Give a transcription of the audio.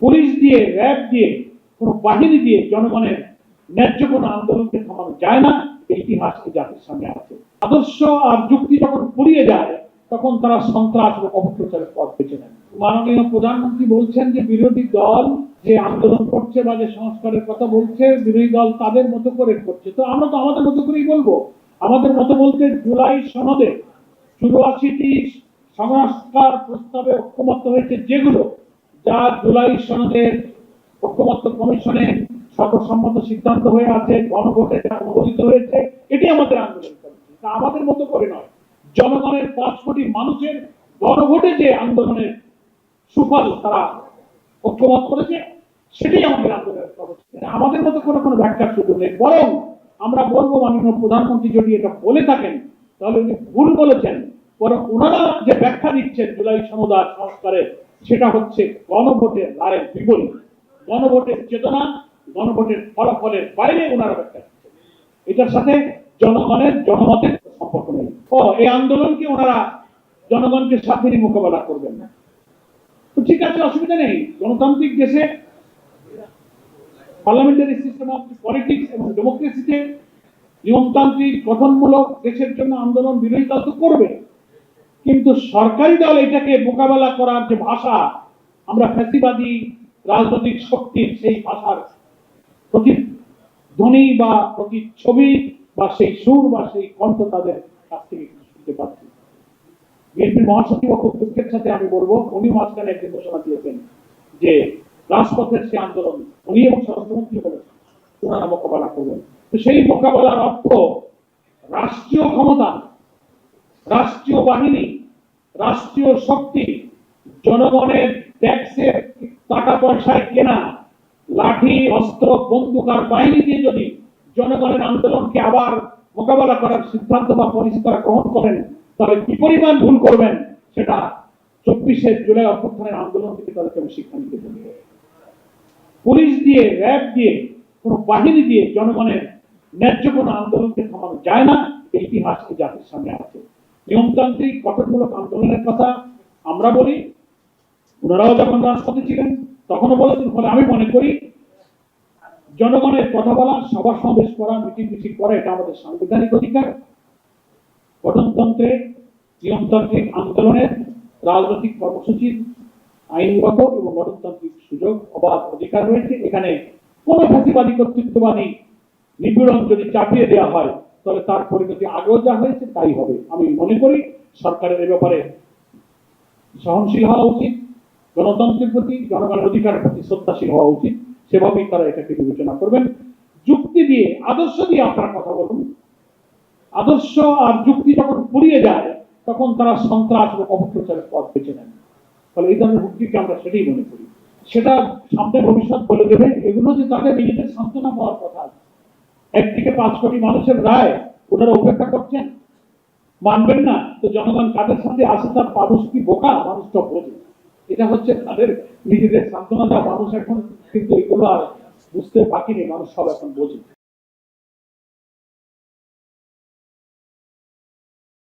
Police দিয়ে, RAB দিয়ে, কোন বাহিনী দিয়ে জনগণের ন্যায্য কোনো আন্দোলনকে থামানো যায় না। এই ইতিহাস জাতির সামনে আছে। আদর্শ আর যুক্তি যখন ফুরিয়ে যায় তখন তারা সন্ত্রাস ও অপপ্রচারের পথ বেছে নেন। মাননীয় প্রধানমন্ত্রী বলছেন যে বিরোধী দল যে আন্দোলন করছে বা যে সংস্কারের কথা বলছে, বিরোধী দল তাদের মতো করে করছে। তো আমরা তো আমাদের মতো করেই বলবো। আমাদের মতো বলতে জুলাই সনদে 84টি সংস্কার প্রস্তাবে ঐক্যমত্য হয়েছে, যেগুলো যা জুলাই সনদের ঐক্যমত্য কমিশনে সর্বসম্মত সিদ্ধান্ত হয়ে আছে, গণভোটে যা অনুমোদিত হয়েছে, এটি আমাদের আন্দোলন করেছে। তা আমাদের মতো করে নয়, জনগণের 5 কোটি মানুষের গণভোটে যে আন্দোলনের সুফল তারা ঐক্যমত করেছে, সেটাই আমাদের আন্দোলনের খরচ। আমাদের মতো কোনো ব্যাখ্যার সুযোগ নেই। বরং আমরা বলবো, মাননীয় প্রধানমন্ত্রী যদি এটা বলে থাকেন তাহলে উনি ভুল বলেছেন। বরং ওনারা যে ব্যাখ্যা দিচ্ছেন জুলাই সনদ সংস্কারের, সেটা হচ্ছে গণভোটের রায়ের বিপরীত। গণভোটের চেতনা, গণভোটের ফলাফলের বাইরে ওনারা ব্যাখ্যা দিচ্ছেন। এটার সাথে জনমতের সম্পর্ক নেই। এই আন্দোলনকে ওনারা জনগণকে সাথে নিয়ে মোকাবেলা করবেন না। তো ঠিক আছে, অসুবিধা নেই। গণতান্ত্রিক দেশে পার্লামেন্টারি সিস্টেম অফ পলিটিক্স এবং ডেমোক্রেসিতে নিয়মতান্ত্রিক গঠনমূলক দেশের জন্য আন্দোলন বিরোধী দল তো করবে, কিন্তু সরকারি দল এটাকে মোকাবেলা করার যে ভাষা, আমরা ফ্যাসিবাদী রাজনৈতিক শক্তির সেই ভাষার প্রতিধ্বনি বা প্রতিচ্ছবি বা সেই সুর বা সেই কণ্ঠ তাদের কাছ থেকে শুনতে পাচ্ছি। বিএনপির মহাসচিব খুব দুঃখের সাথে আমি বলবো, উনি মাঝখানে একদিন ঘোষণা দিয়েছেন যে রাজপথের সে আন্দোলন উনি এবং স্বরাষ্ট্রমন্ত্রী বলেছেন ওনারা মোকাবেলা করবেন। তো সেই মোকাবেলার অর্থ রাষ্ট্রীয় ক্ষমতা, রাষ্ট্রীয় বাহিনী, রাষ্ট্রীয় শক্তি, জনগণের ট্যাক্সের টাকা পয়সায় কেনা লাঠি, অস্ত্র, বন্দুক আর বাহিনী দিয়ে যদি জনগণের আন্দোলনকে আবার মোকাবেলা করার সিদ্ধান্ত বা পলিসি তারা গ্রহণ করেন, তাহলে কি পরিমাণ ভুল করবেন সেটা 24শে জুলাই অভ্যুত্থানের আন্দোলন থেকে তাদেরকে আমি শিক্ষা নিতে বলবো। পুলিশ দিয়ে, র্যাব দিয়ে, কোন বাহিনী দিয়ে জনগণের ন্যায্য কোনো আন্দোলনকে থামানো যায় না। এই ইতিহাস জাতির সামনে আছে। নিয়মতান্ত্রিক গঠনমূলক আন্দোলনের কথা আমরা বলি, ওনারাও যখন রাজপথে ছিলেন তখনও বলেছেন। ফলে আমি মনে করি জনগণের কথা বলা, সভা সমাবেশ করা, মিটিং মিছিল করা, এটা আমাদের সাংবিধানিক অধিকার। গঠনতন্ত্রে নিয়মতান্ত্রিক আন্দোলনের রাজনৈতিক কর্মসূচির আইনগত এবং গঠনতান্ত্রিক সুযোগ অবাধ অধিকার রয়েছে। এখানে কোন ফ্যাসিবাদী কর্তৃত্ববাদী নিপীড়ন যদি চাপিয়ে দেওয়া হয় তাহলে তার পরিণতি আগেও যা হয়েছে তাই হবে। আমি মনে করি সরকারের এ ব্যাপারে সহনশীল হওয়া উচিত, গণতন্ত্রের প্রতি, জনগণের অধিকারের প্রতি শ্রদ্ধাশীল হওয়া উচিত। সেভাবেই তারা এটাকে বিবেচনা করবেন। যুক্তি দিয়ে, আদর্শ দিয়ে আপনারা কথা বলুন। আদর্শ আর যুক্তি যখন ফুরিয়ে যায় তখন তারা সন্ত্রাস ও অপপ্রচারের পথ বেছে নেন। ফলে এই ধরনের হুমকিকে আমরা সেটাই মনে করি। সেটা সামনে ভবিষ্যৎ বলে দেবে। এগুলো যে তাদের নিজেদের সান্ত্বনা পাওয়ার কথা। একদিকে 5 কোটি মানুষের রায়, ওনারা উপেক্ষা করছেন, মানবেন না। তো জনগণ কাদের সাথে আসে তার মানুষ কি বোকা? মানুষটা বোঝে। এটা হচ্ছে তাদের নিজেদের সান্ত্বনা দেওয়া। মানুষ এখন কিন্তু এগুলো আর বুঝতে বাকি নেই, মানুষ সব এখন বোঝে।